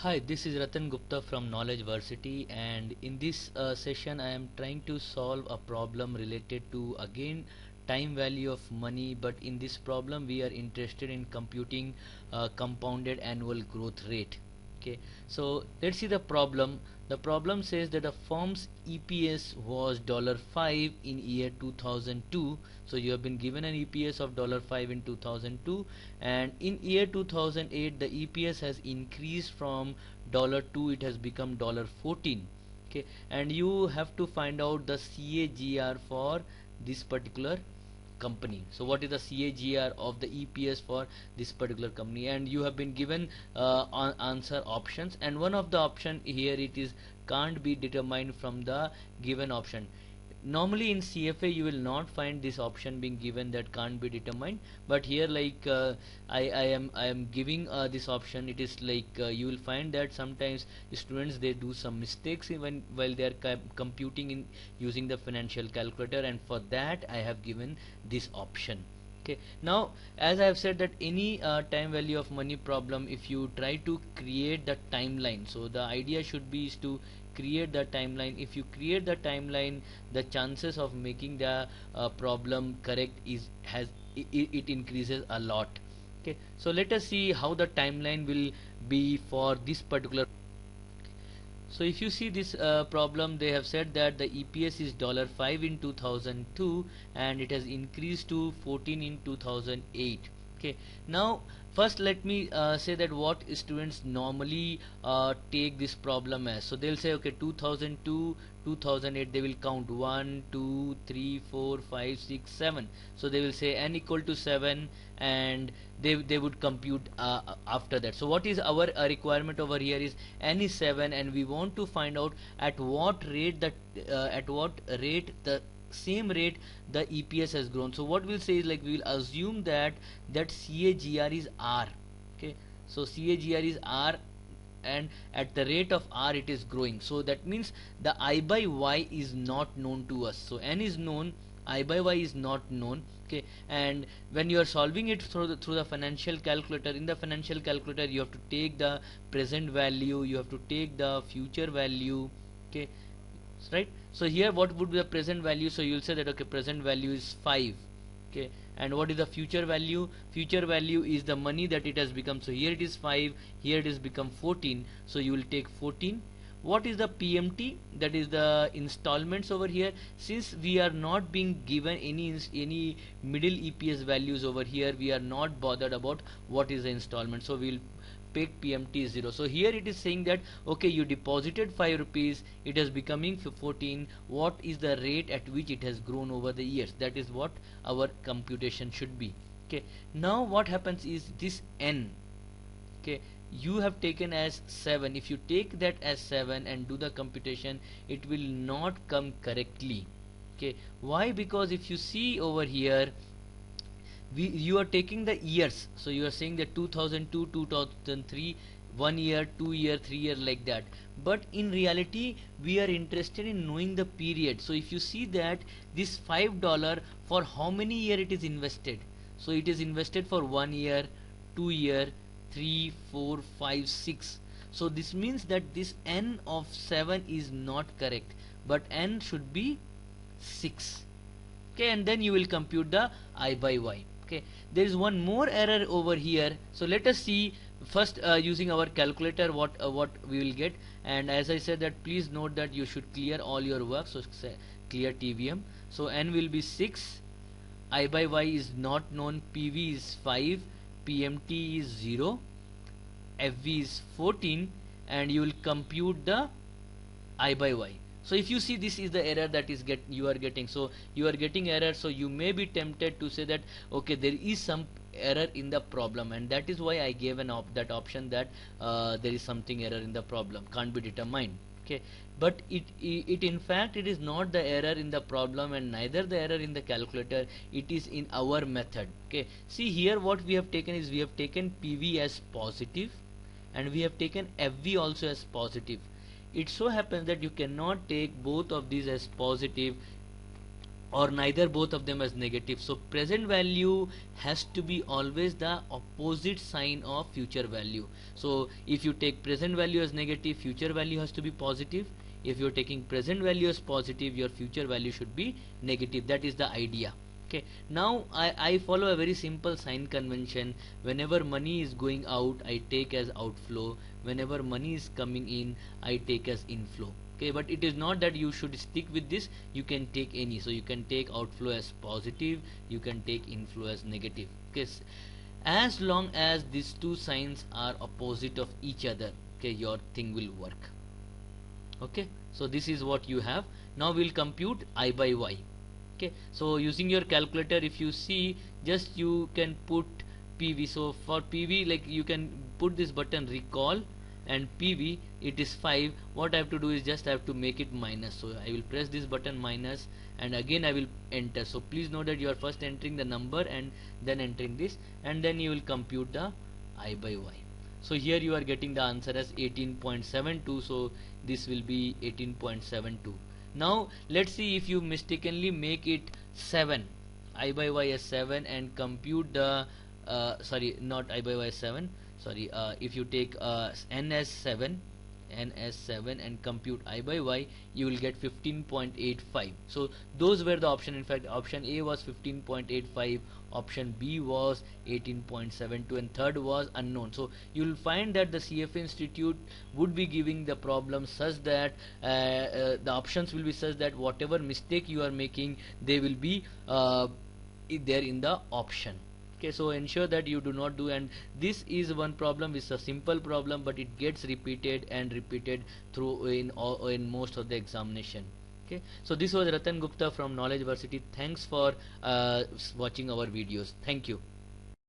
Hi, this is Ratan Gupta from Knowledge Varsity, and in this session I am trying to solve a problem related to again time value of money, but in this problem we are interested in computing compounded annual growth rate. Okay, so let's see the problem. The problem says that the firm's EPS was $5 in year 2002. So you have been given an EPS of $5 in 2002, and in year 2008 the EPS has increased from $2, it has become $14. Okay, and you have to find out the CAGR for this particular company. So what is the CAGR of the EPS for this particular company? And you have been given answer options, and one of the option here it is can't be determined from the given option. Normally in CFA you will not find this option being given that can't be determined, but here like I am giving this option. It is like you will find that sometimes students they do some mistakes even while they are computing in using the financial calculator, and for that I have given this option. Okay, now as I have said that any time value of money problem, if you try to create the timeline, so the idea should be is to create the timeline. If you create the timeline, the chances of making the problem correct it increases a lot. Okay, so let us see how the timeline will be for this particular. So if you see this problem, they have said that the EPS is $5 in 2002 and it has increased to 14 in 2008. Okay, now first let me say that what students normally take this problem as. So they'll say okay, 2002 2008 they will count 1 2 3 4 5 6 7. So they will say n equal to 7, and they would compute after that. So what is our requirement over here is n is 7, and we want to find out at what rate the same rate the EPS has grown. So what we'll say is like we will assume that CAGR is R. Okay, so CAGR is R, and at the rate of R it is growing. So that means the I by Y is not known to us. So N is known, I by Y is not known. Okay, and when you are solving it through the financial calculator, in the financial calculator you have to take the present value, you have to take the future value. Okay, right. So here what would be the present value? So you will say that okay, present value is 5. Okay, and what is the future value? Future value is the money that it has become. So here it is 5, here it is become 14, so you will take 14. What is the PMT? That is the installments over here. Since we are not being given any middle EPS values over here, we are not bothered about what is the installment, so we will pick PMT 0. So here it is saying that okay, you deposited 5 rupees, it is becoming 14. What is the rate at which it has grown over the years? That is what our computation should be. Okay, now what happens is this n, okay, you have taken as 7. If you take that as 7 and do the computation, it will not come correctly. Okay, why? Because if you see over here, you are taking the years. So you are saying that 2002 2003, 1 year, 2 year, 3 year, like that. But in reality we are interested in knowing the period. So if you see that this $5, for how many year it is invested? So it is invested for 1 year, 2 year, 3 4 5 6. So this means that this n of 7 is not correct, but n should be 6. Okay, and then you will compute the I by Y. Okay, there is one more error over here. So let us see first using our calculator what we will get. And as I said that please note that you should clear all your work. So say clear TVM. So n will be 6, I by Y is not known, PV is 5, PMT is 0, FV is 14, and you will compute the I by Y. So if you see, this is the error that is you are getting. So you are getting error, so you may be tempted to say that okay, there is some error in the problem, and that is why I gave that option that there is something error in the problem, can't be determined. Okay, but it in fact it is not the error in the problem and neither the error in the calculator, it is in our method. Okay, see here what we have taken is we have taken PV as positive and we have taken FV also as positive. It so happens that you cannot take both of these as positive or neither both of them as negative. So present value has to be always the opposite sign of future value. So if you take present value as negative, future value has to be positive. If you're taking present value as positive, your future value should be negative. That is the idea. Okay, now I follow a very simple sign convention. Whenever money is going out, I take as outflow. Whenever money is coming in, I take as inflow. Okay, but it is not that you should stick with this. You can take any. So you can take outflow as positive, you can take inflow as negative. Okay, as long as these two signs are opposite of each other, okay, your thing will work. Okay, so this is what you have. Now we'll compute I by Y. Okay, so using your calculator, if you see, just you can put PV. So for PV, like, you can put this button recall, and PV it is 5. What I have to do is just I have to make it minus. So I will press this button minus, and again I will enter. So please know that you are first entering the number and then entering this, and then you will compute the I by Y. So here you are getting the answer as 18.72. so this will be 18.72. Now let's see if you mistakenly make it 7, I by Y as 7, and compute the sorry, not I by Y as 7, sorry, if you take n as 7 and compute I by Y, you will get 15.85. so those were the option. In fact, option A was 15.85, option B was 18.72, and third was unknown. So you will find that the CFA Institute would be giving the problem such that the options will be such that whatever mistake you are making, they will be there in the option. Okay, so ensure that you do not do, and this is one problem. It's a simple problem, but it gets repeated and repeated through in most of the examination. Okay, so this was Ratan Gupta from Knowledge Varsity. Thanks for watching our videos. Thank you.